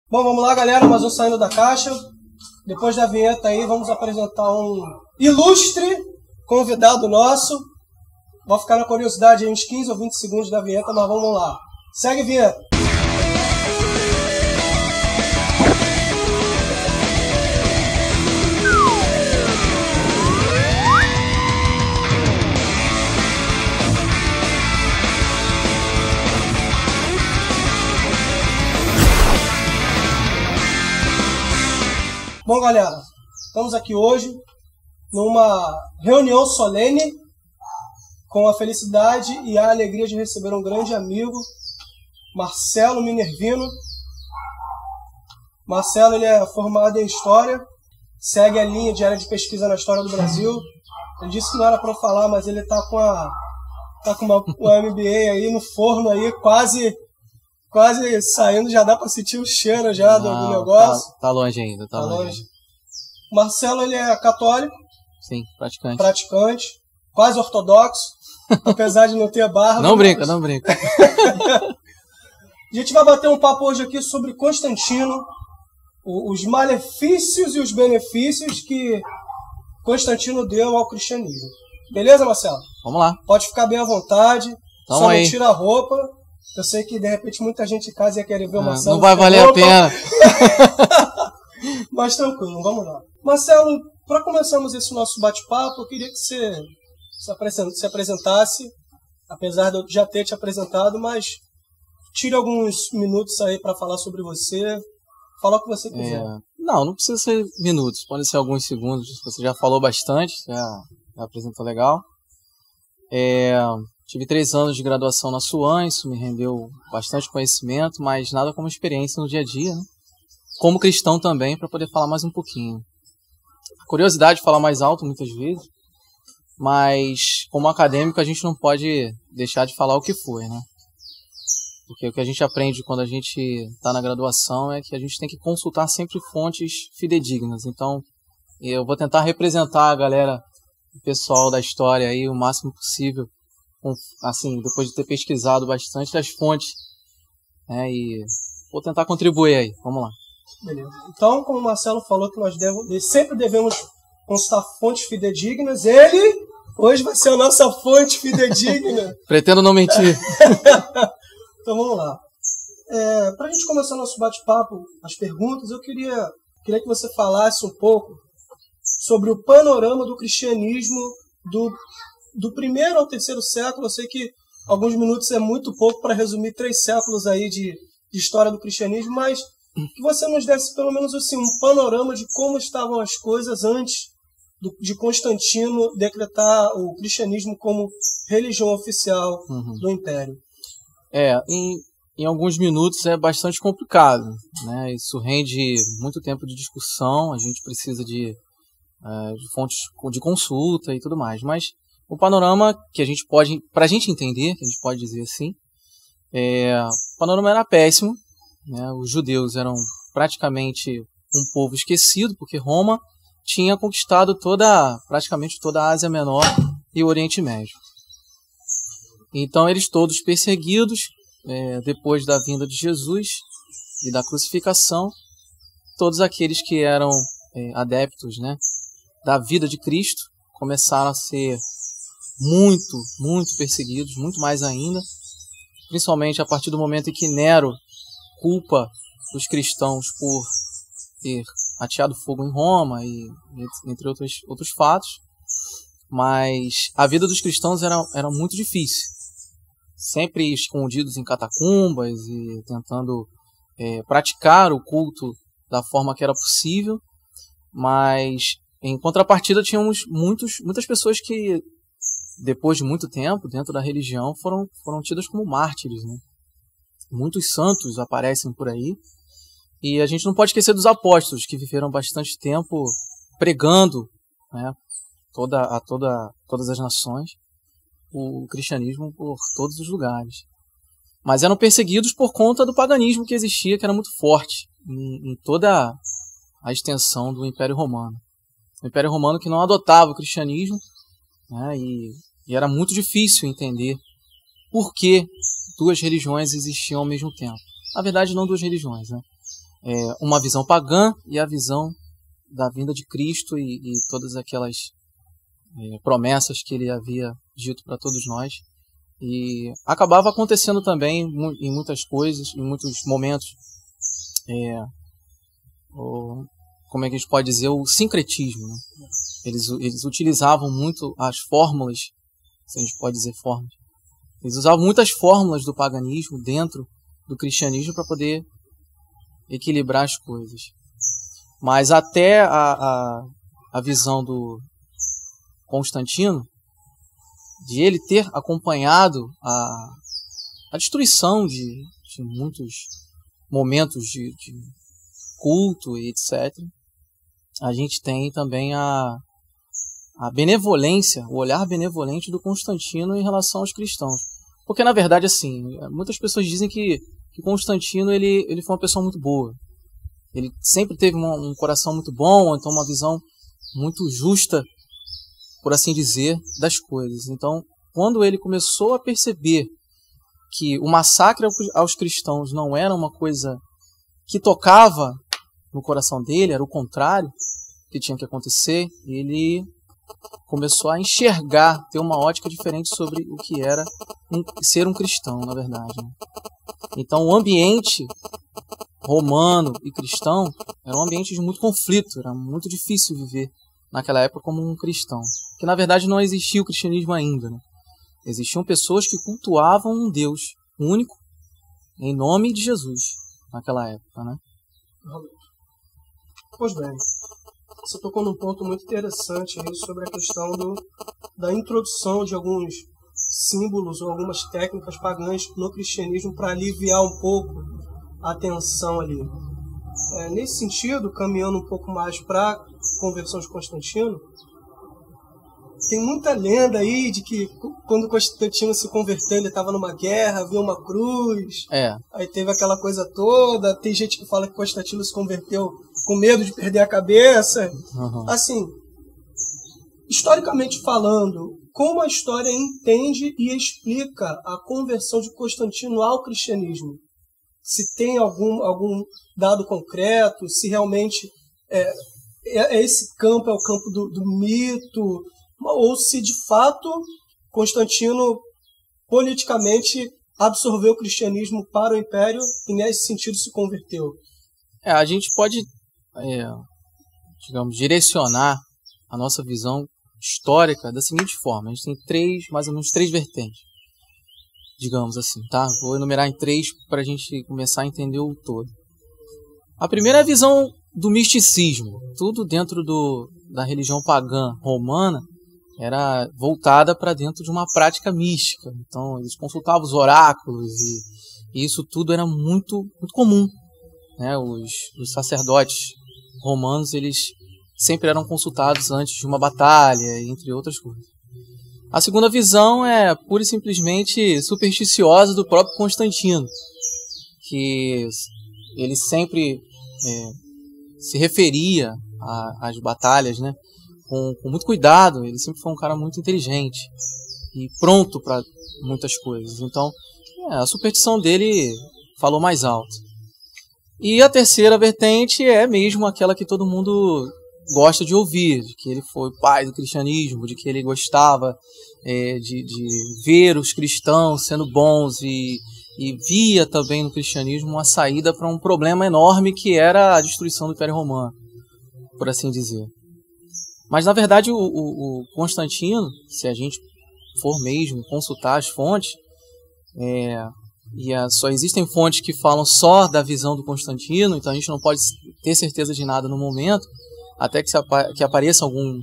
Bom, vamos lá, galera, mais um Saindo da Caixa. Depois da vinheta aí, vamos apresentar um ilustre convidado nosso. Vai ficar na curiosidade aí uns 15 ou 20 segundos da vinheta, mas vamos lá. Segue a vinheta. Bom, galera, estamos aqui hoje numa reunião solene com a felicidade e a alegria de receber um grande amigo, Marcelo Minervino. Marcelo, ele é formado em História, segue a linha de área de pesquisa na História do Brasil. Ele disse que não era para falar, mas ele está com uma MBA aí no forno, aí, quase saindo, já dá para sentir o cheiro já do negócio. Tá longe ainda, tá longe. O Marcelo, ele é católico. Sim, praticante. Quase ortodoxo, apesar de não ter barba. Não brinca. A gente vai bater um papo hoje aqui sobre Constantino, os malefícios e os benefícios que Constantino deu ao cristianismo. Beleza, Marcelo? Vamos lá. Pode ficar bem à vontade, Tamo só aí. não tira a roupa. Eu sei que de repente muita gente em casa ia querer ver o Marcelo. Não vai valer a pena. Mas tranquilo, vamos lá. Marcelo, para começarmos esse nosso bate-papo, eu queria que você se apresentasse, apesar de eu já ter te apresentado, mas tire alguns minutos aí para falar sobre você, falar o que você quiser. Não precisa ser minutos, pode ser alguns segundos. Você já falou bastante, já apresentou legal. Tive 3 anos de graduação na SUAM, isso me rendeu bastante conhecimento, mas nada como experiência no dia a dia, né? Como cristão também, para poder falar mais um pouquinho. Curiosidade de falar mais alto muitas vezes, mas como acadêmico a gente não pode deixar de falar o que foi, né? Porque o que a gente aprende quando a gente está na graduação é que a gente tem que consultar sempre fontes fidedignas. Então, eu vou tentar representar a galera, o pessoal da história aí o máximo possível, assim, depois de ter pesquisado bastante as fontes, né? E vou tentar contribuir aí. Vamos lá. Beleza. Então, como o Marcelo falou que nós sempre devemos consultar fontes fidedignas, ele hoje vai ser a nossa fonte fidedigna. Pretendo não mentir. Então vamos lá. Para a gente começar nosso bate-papo, as perguntas, eu queria que você falasse um pouco sobre o panorama do cristianismo do 1º ao 3º século. Eu sei que alguns minutos é muito pouco para resumir 3 séculos aí de história do cristianismo, mas que você nos desse pelo menos assim, um panorama de como estavam as coisas antes de Constantino decretar o cristianismo como religião oficial do Império. Em alguns minutos é bastante complicado, né? Isso rende muito tempo de discussão, a gente precisa de fontes de consulta e tudo mais, mas o panorama que a gente pode, para a gente entender, que a gente pode dizer assim, o panorama era péssimo, né? Os judeus eram praticamente um povo esquecido, porque Roma tinha conquistado praticamente toda a Ásia Menor e o Oriente Médio. Então eles todos perseguidos, depois da vinda de Jesus e da crucificação, todos aqueles que eram adeptos, né, da vida de Cristo começaram a ser muito, muito perseguidos, muito mais ainda, principalmente a partir do momento em que Nero culpa os cristãos por ter ateado fogo em Roma, e entre outros fatos. Mas a vida dos cristãos era muito difícil, sempre escondidos em catacumbas e tentando praticar o culto da forma que era possível, mas em contrapartida tínhamos muitas pessoas que, depois de muito tempo dentro da religião, foram tidas como mártires, né? Muitos santos aparecem por aí, e a gente não pode esquecer dos apóstolos, que viveram bastante tempo pregando, né, todas as nações, o cristianismo por todos os lugares. Mas eram perseguidos por conta do paganismo que existia, que era muito forte em toda a extensão do Império Romano. O Império Romano que não adotava o cristianismo, né, e era muito difícil entender por que 2 religiões existiam ao mesmo tempo. Na verdade, não 2 religiões, né? uma visão pagã e a visão da vinda de Cristo e todas aquelas promessas que ele havia dito para todos nós. E acabava acontecendo também em muitas coisas, em muitos momentos, como é que a gente pode dizer, o sincretismo, né? Eles utilizavam muito as fórmulas, se a gente pode dizer fórmulas, eles usavam muitas fórmulas do paganismo dentro do cristianismo para poder equilibrar as coisas. Mas até a visão do Constantino, de ele ter acompanhado a destruição de muitos momentos de culto e etc., a gente tem também a benevolência, o olhar benevolente do Constantino em relação aos cristãos. Porque, na verdade, assim, muitas pessoas dizem que Constantino ele foi uma pessoa muito boa. Ele sempre teve um coração muito bom, então uma visão muito justa, por assim dizer, das coisas. Então, quando ele começou a perceber que o massacre aos cristãos não era uma coisa que tocava no coração dele, era o contrário que tinha que acontecer, ele começou a enxergar, ter uma ótica diferente sobre o que era ser um cristão, na verdade. Então, o ambiente romano e cristão era um ambiente de muito conflito, era muito difícil viver naquela época como um cristão. Porque, na verdade, não existia o cristianismo ainda, né? Existiam pessoas que cultuavam um Deus único em nome de Jesus naquela época, né? Pois bem, você tocou num ponto muito interessante aí sobre a questão da introdução de alguns símbolos ou algumas técnicas pagãs no cristianismo para aliviar um pouco a tensão ali. Nesse sentido, caminhando um pouco mais para a conversão de Constantino, tem muita lenda aí de que quando Constantino se converteu, ele estava numa guerra, viu uma cruz, aí teve aquela coisa toda. Tem gente que fala que Constantino se converteu com medo de perder a cabeça. Uhum. Assim, historicamente falando, como a história entende e explica a conversão de Constantino ao cristianismo? Se tem algum dado concreto, se realmente esse campo é o campo do mito, ou se de fato Constantino politicamente absorveu o cristianismo para o império e nesse sentido se converteu. A gente pode, digamos, direcionar a nossa visão histórica da seguinte forma. A gente tem mais ou menos três vertentes, digamos assim, tá? Vou enumerar em três para a gente começar a entender o todo. A primeira é a visão do misticismo. Tudo dentro da religião pagã romana era voltada para dentro de uma prática mística. Então, eles consultavam os oráculos e isso tudo era muito, muito comum, né? Os sacerdotes romanos, eles sempre eram consultados antes de uma batalha, entre outras coisas. A segunda visão é pura e simplesmente supersticiosa do próprio Constantino, que ele sempre se referia às batalhas, né, com muito cuidado. Ele sempre foi um cara muito inteligente e pronto para muitas coisas. Então, a superstição dele falou mais alto. E a terceira vertente é mesmo aquela que todo mundo gosta de ouvir, de que ele foi o pai do cristianismo, de que ele gostava de ver os cristãos sendo bons e via também no cristianismo uma saída para um problema enorme que era a destruição do Império Romano, por assim dizer. Mas, na verdade, o Constantino, se a gente for mesmo consultar as fontes, só existem fontes que falam só da visão do Constantino, então a gente não pode ter certeza de nada no momento, até que apareça algum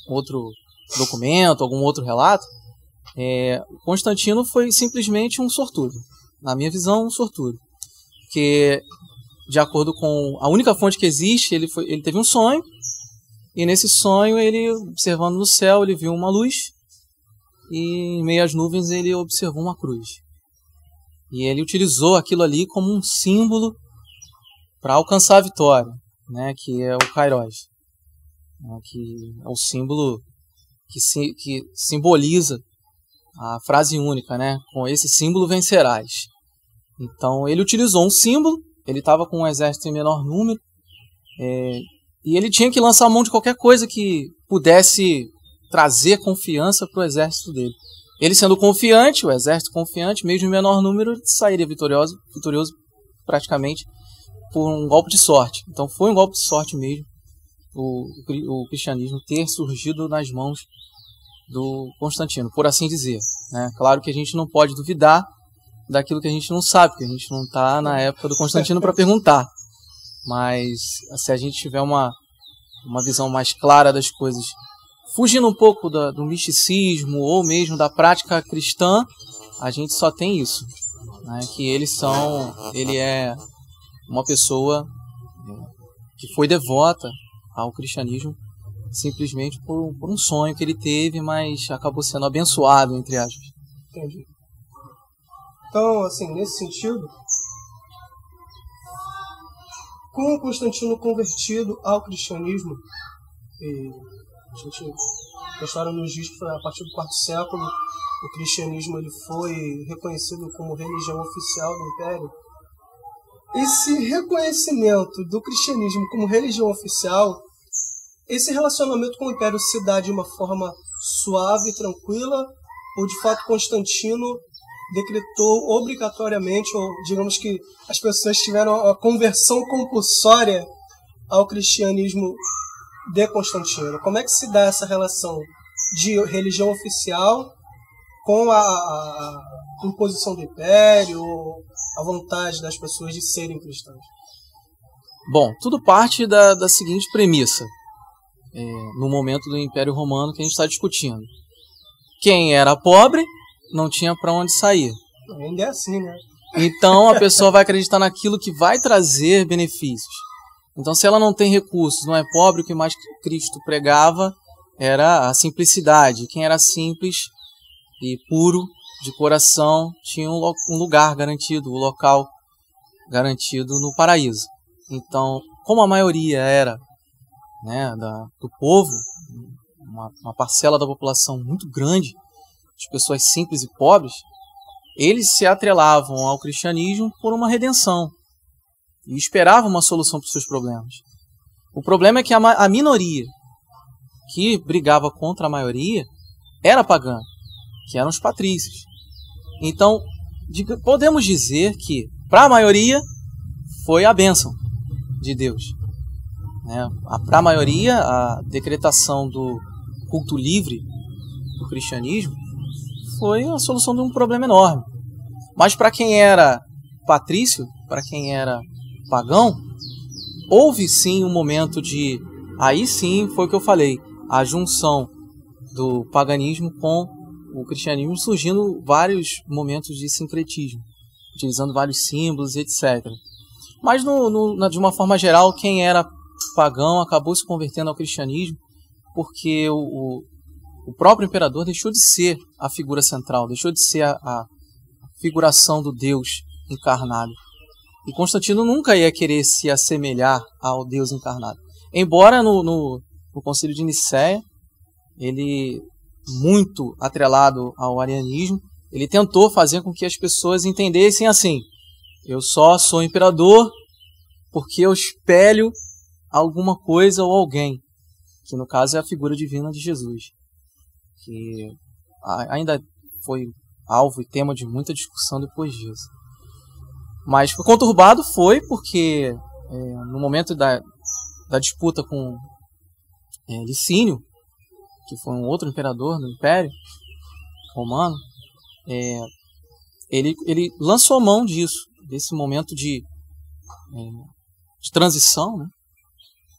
outro documento, algum outro relato. Constantino foi simplesmente um sortudo. Na minha visão, um sortudo. Porque, de acordo com a única fonte que existe, ele teve um sonho, e nesse sonho, ele, observando no céu, ele viu uma luz, e em meio às nuvens ele observou uma cruz. E ele utilizou aquilo ali como um símbolo para alcançar a vitória, né, que é o Kairos, né, que é o símbolo que simboliza a frase única, né, com esse símbolo vencerás. Então ele utilizou um símbolo ele estava com um exército em menor número, e ele tinha que lançar mão de qualquer coisa que pudesse trazer confiança para o exército dele. Ele sendo confiante, o exército confiante, mesmo em menor número, sairia vitorioso praticamente por um golpe de sorte. Então foi um golpe de sorte mesmo o cristianismo ter surgido nas mãos do Constantino, por assim dizer, né? Claro que a gente não pode duvidar daquilo que a gente não sabe, porque a gente não está na época do Constantino para perguntar. Mas se a gente tiver uma visão mais clara das coisas, fugindo um pouco do misticismo ou mesmo da prática cristã, a gente só tem isso, né? Que ele é uma pessoa que foi devota ao cristianismo simplesmente por um sonho que ele teve, mas acabou sendo abençoado, entre aspas. Entendi. Então, assim, nesse sentido, com o Constantino convertido ao cristianismo, a história nos diz que foi a partir do quarto século, o cristianismo ele foi reconhecido como religião oficial do Império. Esse reconhecimento do cristianismo como religião oficial, esse relacionamento com o Império se dá de uma forma suave e tranquila, ou de fato Constantino decretou obrigatoriamente, ou digamos que as pessoas tiveram a conversão compulsória ao cristianismo de Constantino? Como é que se dá essa relação de religião oficial com a imposição do Império, ou a vontade das pessoas de serem cristãs? Bom, tudo parte da seguinte premissa, no momento do Império Romano que a gente está discutindo. Quem era pobre não tinha para onde sair. Ainda é assim, né? Então a pessoa vai acreditar naquilo que vai trazer benefícios. Então, se ela não tem recursos, não é pobre, o que mais Cristo pregava era a simplicidade. Quem era simples e puro de coração tinha um lugar garantido, um local garantido no paraíso. Então, como a maioria era, né, do povo, uma parcela da população muito grande, de pessoas simples e pobres, eles se atrelavam ao cristianismo por uma redenção e esperavam uma solução para os seus problemas. O problema é que a minoria que brigava contra a maioria era pagã, que eram os patrícios. Então, podemos dizer que, para a maioria, foi a bênção de Deus. Para a maioria, a decretação do culto livre do cristianismo foi a solução de um problema enorme. Mas para quem era patrício, para quem era pagão, houve sim um momento de... Aí sim foi o que eu falei, a junção do paganismo com o cristianismo, surgindo vários momentos de sincretismo, utilizando vários símbolos, etc. Mas de uma forma geral, quem era pagão acabou se convertendo ao cristianismo porque o próprio imperador deixou de ser a figura central, deixou de ser a figuração do Deus encarnado. E Constantino nunca ia querer se assemelhar ao Deus encarnado. Embora no Concílio de Nicéia, ele, muito atrelado ao arianismo, ele tentou fazer com que as pessoas entendessem assim: eu só sou imperador porque eu espelho alguma coisa ou alguém, que no caso é a figura divina de Jesus, que ainda foi alvo e tema de muita discussão depois disso. Mas conturbado foi porque no momento da disputa com Licínio, que foi um outro imperador do Império Romano, ele lançou mão desse momento de transição, né?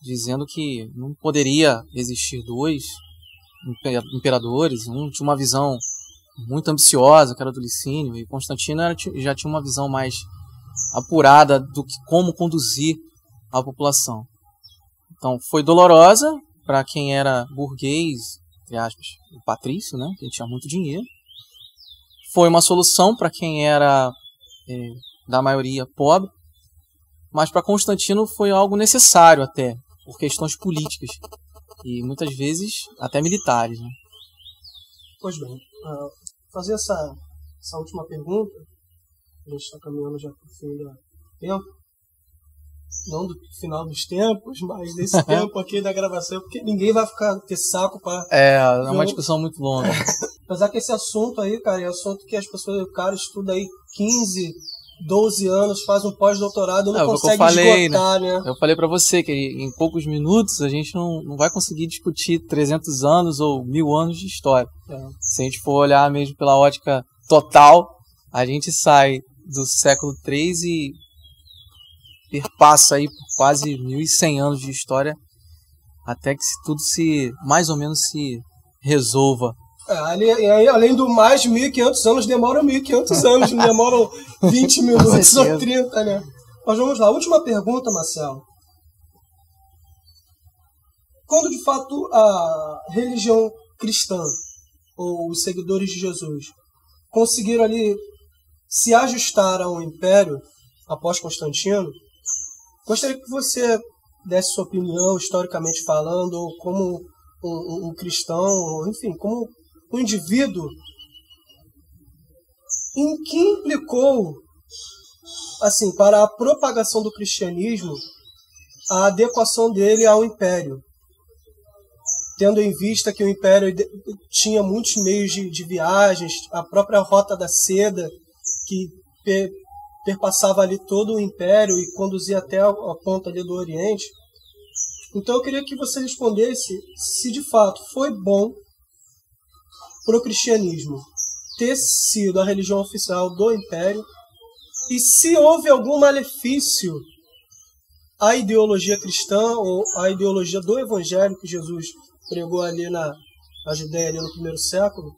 Dizendo que não poderia existir dois imperadores. Um tinha uma visão muito ambiciosa, que era do Licínio, e Constantino já tinha uma visão mais apurada do que como conduzir a população. Então foi dolorosa para quem era burguês, entre aspas, o patrício, né, que tinha muito dinheiro. Foi uma solução para quem era da maioria pobre, mas para Constantino foi algo necessário até, por questões políticas e muitas vezes até militares, né? Pois bem, fazer essa última pergunta, a gente está caminhando já para o fim do tempo. não do final dos tempos, mas desse tempo aqui da gravação, porque ninguém vai ter saco para... É uma discussão muito longa. Apesar que esse assunto aí, cara, é assunto que as pessoas, o cara estuda aí 15, 12 anos, faz um pós-doutorado, não consegue esgotar, né? Eu falei para você que em poucos minutos a gente não vai conseguir discutir 300 anos ou 1000 anos de história. Se a gente for olhar mesmo pela ótica total, a gente sai do século III e perpassa aí por quase 1100 anos de história até que tudo mais ou menos se resolva. Além do mais de 1500 anos, demoram 1500 anos, não demoram 20 minutos ou 30, né? Mas vamos lá, última pergunta, Marcelo. Quando de fato a religião cristã, ou os seguidores de Jesus, conseguiram ali se ajustar ao império após Constantino, gostaria que você desse sua opinião, historicamente falando, ou como um cristão, ou, enfim, como um indivíduo, em que implicou, assim, para a propagação do cristianismo, a adequação dele ao império, tendo em vista que o império tinha muitos meios de viagens, a própria Rota da Seda, que perpassava ali todo o império e conduzia até a ponta ali do Oriente. Então eu queria que você respondesse se de fato foi bom para o cristianismo ter sido a religião oficial do império e se houve algum malefício à ideologia cristã ou à ideologia do evangelho que Jesus pregou ali na Judéia ali no primeiro século,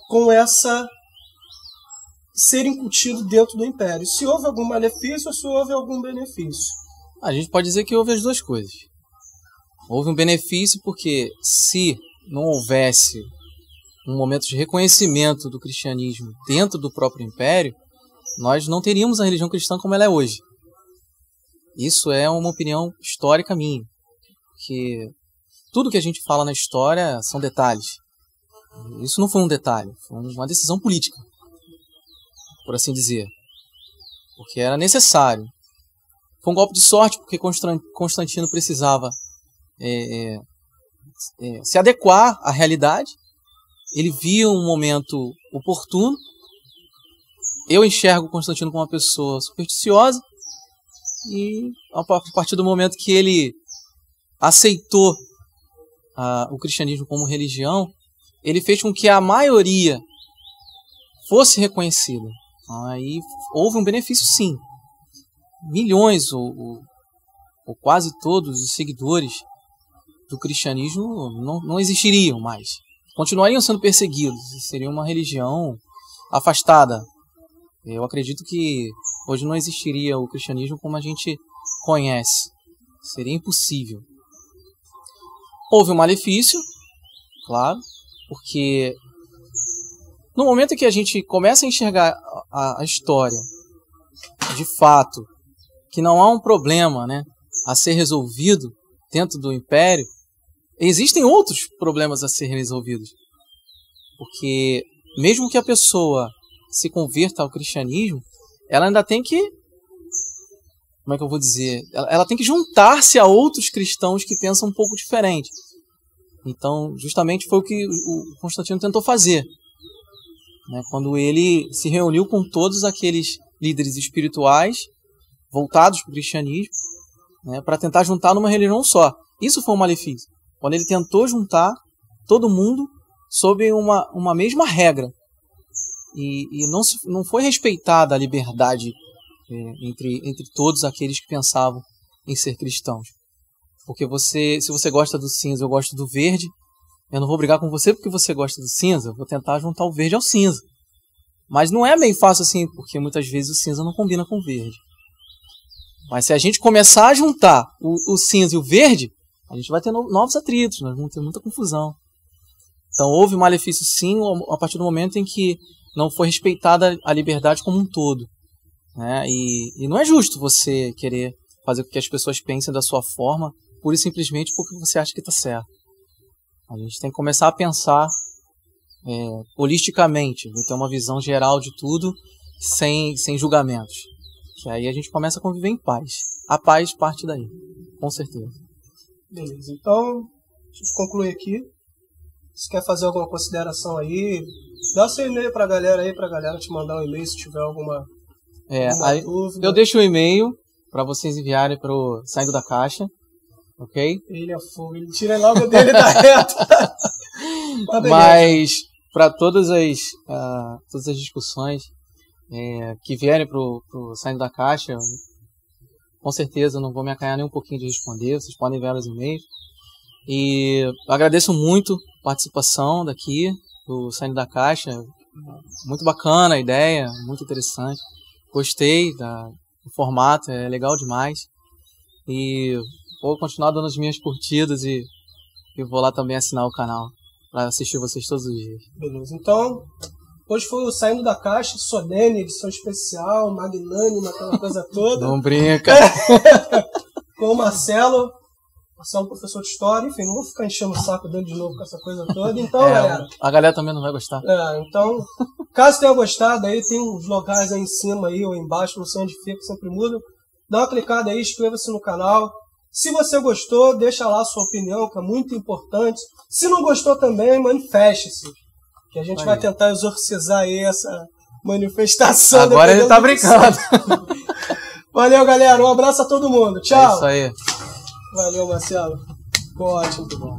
com essa ser incutido dentro do império. Se houve algum malefício ou se houve algum benefício? A gente pode dizer que houve as duas coisas. Houve um benefício porque se não houvesse um momento de reconhecimento do cristianismo dentro do próprio império, nós não teríamos a religião cristã como ela é hoje. Isso é uma opinião histórica minha, porque tudo que a gente fala na história são detalhes. Isso não foi um detalhe, foi uma decisão política, por assim dizer, porque era necessário. Foi um golpe de sorte, porque Constantino precisava se adequar à realidade. Ele via um momento oportuno. Eu enxergo Constantino como uma pessoa supersticiosa, e a partir do momento que ele aceitou o cristianismo como religião, ele fez com que a maioria fosse reconhecida. Aí houve um benefício, sim. Milhões ou quase todos os seguidores do cristianismo não existiriam mais. Continuariam sendo perseguidos e seria uma religião afastada. Eu acredito que hoje não existiria o cristianismo como a gente conhece. Seria impossível. Houve um malefício, claro, porque no momento em que a gente começa a enxergar a história de fato, que não há um problema, né, a ser resolvido dentro do império, existem outros problemas a serem resolvidos. Porque mesmo que a pessoa se converta ao cristianismo, ela ainda tem que, como é que eu vou dizer? Ela tem que juntar-se a outros cristãos que pensam um pouco diferente. Então, justamente foi o que o Constantino tentou fazer, né, quando ele se reuniu com todos aqueles líderes espirituais voltados para o cristianismo, né, para tentar juntar numa religião só. Isso foi um malefício. Quando ele tentou juntar todo mundo sob uma mesma regra. E não foi respeitada a liberdade entre todos aqueles que pensavam em ser cristãos. Porque se você gosta do cinza, eu gosto do verde, eu não vou brigar com você porque você gosta do cinza, eu vou tentar juntar o verde ao cinza. Mas não é bem fácil assim, porque muitas vezes o cinza não combina com o verde. Mas se a gente começar a juntar o cinza e o verde, a gente vai ter novos atritos, nós vamos ter muita confusão. Então houve malefício sim, a partir do momento em que não foi respeitada a liberdade como um todo, né? E não é justo você querer fazer com que as pessoas pensem da sua forma, pura e simplesmente porque você acha que está certo. A gente tem que começar a pensar holisticamente, ter uma visão geral de tudo, sem julgamentos. Que aí a gente começa a conviver em paz. a paz parte daí, com certeza. Beleza, então, deixa eu concluir aqui. Se quer fazer alguma consideração aí, dá seu e-mail pra galera aí, pra galera te mandar um e-mail se tiver alguma dúvida. Eu deixo o e-mail para vocês enviarem pro Saindo da Caixa, ok? Ele é fogo, ele tira logo dele da reta. Mas para todas as discussões que vierem pro Saindo da Caixa, com certeza eu não vou me acanhar nem um pouquinho de responder, vocês podem enviar os e-mails. E agradeço muito a participação daqui do Saindo da Caixa, muito bacana a ideia, muito interessante, gostei do formato, é legal demais, e vou continuar dando as minhas curtidas e vou lá também assinar o canal para assistir vocês todos os dias. Beleza, então hoje foi o Saindo da Caixa, solene, edição especial, magnânima, aquela coisa toda. Não brinca! Com o Marcelo, professor de história, enfim, não vou ficar enchendo o saco dele de novo com essa coisa toda. Então, galera, a galera também não vai gostar. Então, caso tenha gostado, aí tem uns locais aí em cima aí, ou embaixo, não sei onde fica, sempre muda. Dá uma clicada aí, inscreva-se no canal. Se você gostou, deixa lá a sua opinião, que é muito importante. Se não gostou também, manifeste-se. Que a gente vai tentar exorcizar aí essa manifestação. Agora ele tá brincando. Valeu, galera. Um abraço a todo mundo. Tchau. É isso aí. Valeu, Marcelo. Ficou ótimo. Muito bom.